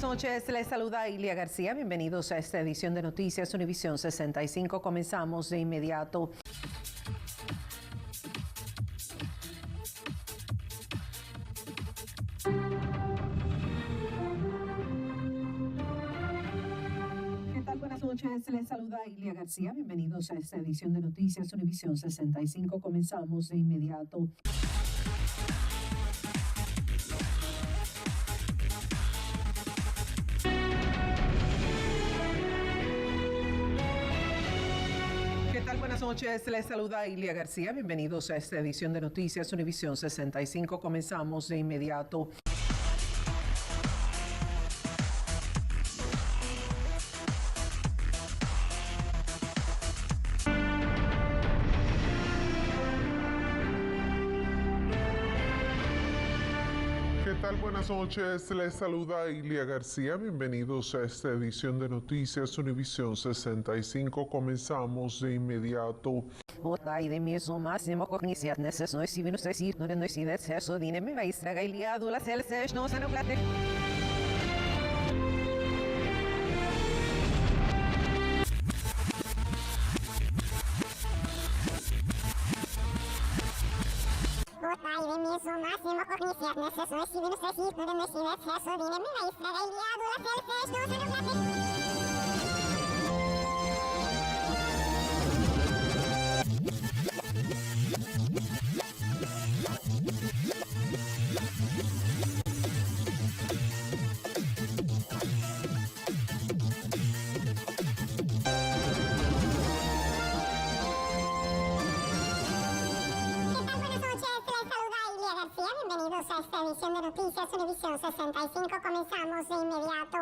Buenas noches, les saluda Ilia García. Bienvenidos a esta edición de Noticias Univisión 65. Comenzamos de inmediato. ¿Qué tal? Buenas noches, les saluda Ilia García. Bienvenidos a esta edición de Noticias Univisión 65. Comenzamos de inmediato. Buenas noches, les saluda Ilia García. Bienvenidos a esta edición de Noticias Univisión 65. Comenzamos de inmediato. ¿Qué tal? Buenas noches, les saluda Ilia García. Bienvenidos a esta edición de Noticias Univisión 65. Comenzamos de inmediato. Votai mesmo máximo cogniziat nesses nois civinus tecit no nois civet sesso dinemi vai estraga iliado la celses no sano plate. Votai mesmo máximo cogniziat nesses nois civinus tecit no nois civet sesso dinemi vai estraga iliado la celses no sano plate. Bienvenidos a esta edición de Noticias Univisión 65. Comenzamos de inmediato.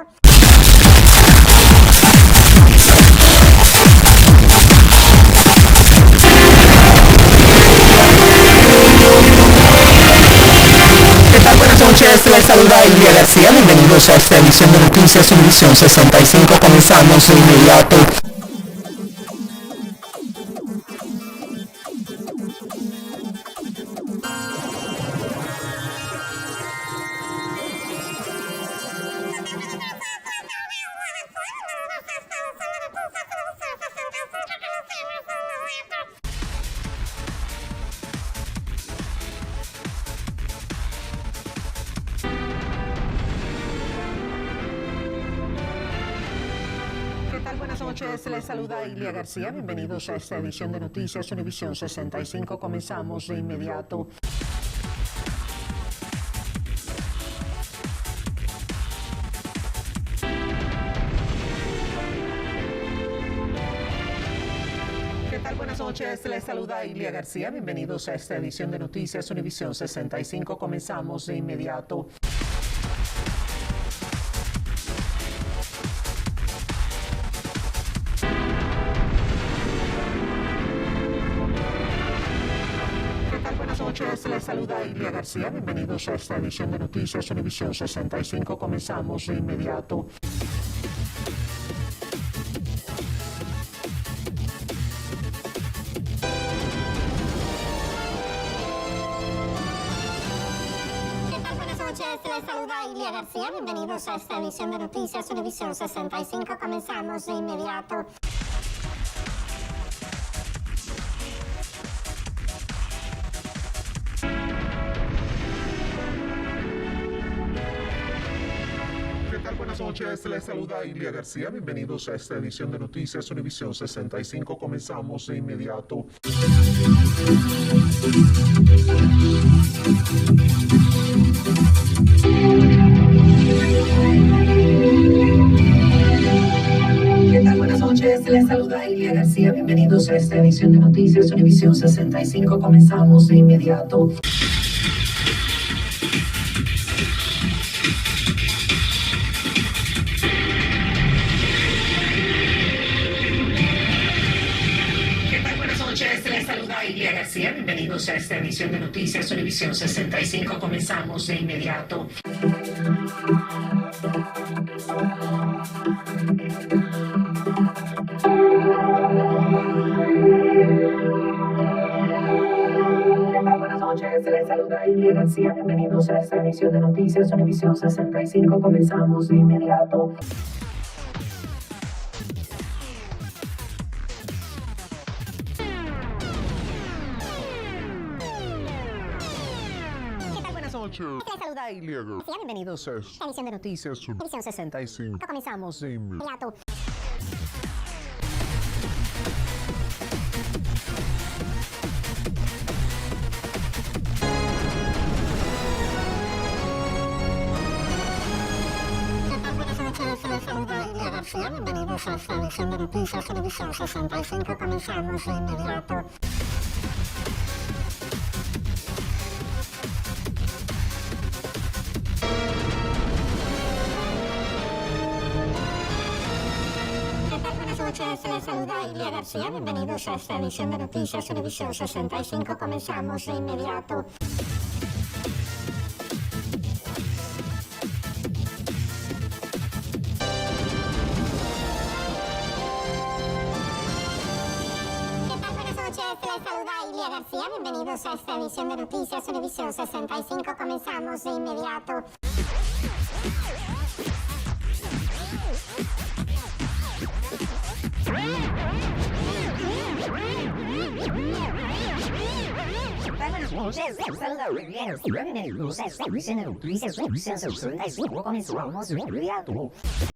¿Qué tal? Buenas noches, les saluda Ilia García. Bienvenidos a esta edición de Noticias Univisión 65. Comenzamos de inmediato. Les saluda Ilia García. Bienvenidos a esta edición de Noticias Univisión 65. Comenzamos de inmediato. ¿Qué tal? Buenas noches, les saluda Ilia García. Bienvenidos a esta edición de Noticias Univisión 65. Comenzamos de inmediato. Les saluda Ilia García. Bienvenidos a esta edición de Noticias Univisión 65. Comenzamos de inmediato. ¿Qué tal? Buenas noches, les saluda Ilia García. Bienvenidos a esta edición de Noticias Univisión 65. Comenzamos de inmediato. Buenas noches, les saluda Ilia García. Bienvenidos a esta edición de Noticias Univisión 65. Comenzamos de inmediato. ¿Qué tal? Buenas noches, les saluda Ilia García. Bienvenidos a esta edición de Noticias Univisión 65. Comenzamos de inmediato. Ilia García, bienvenidos a esta edición de Noticias Univisión 65. Comenzamos de inmediato. Buenas noches, les saluda Ilia García. Bienvenidos a esta edición de Noticias Univisión 65. Comenzamos de inmediato. Buenas noches. Les saluda Ilia García. bienvenidos a esta edición de Noticias Univisión 65. Comenzamos de inmediato. Les saluda Ilia García. Bienvenidos a esta edición de Noticias Univisión 65. Comenzamos de inmediato. Buenas noches, les saluda Ilia García. Bienvenidos a esta edición de Noticias Univisión 65. Comenzamos de inmediato. Les saluda Ilia García. Bienvenidos a esta edición de Noticias Univisión 65. Comenzamos de inmediato. Buenas noches, les saluda Ilia García. Bienvenidos a esta edición de Noticias Univisión 65. Comenzamos de inmediato.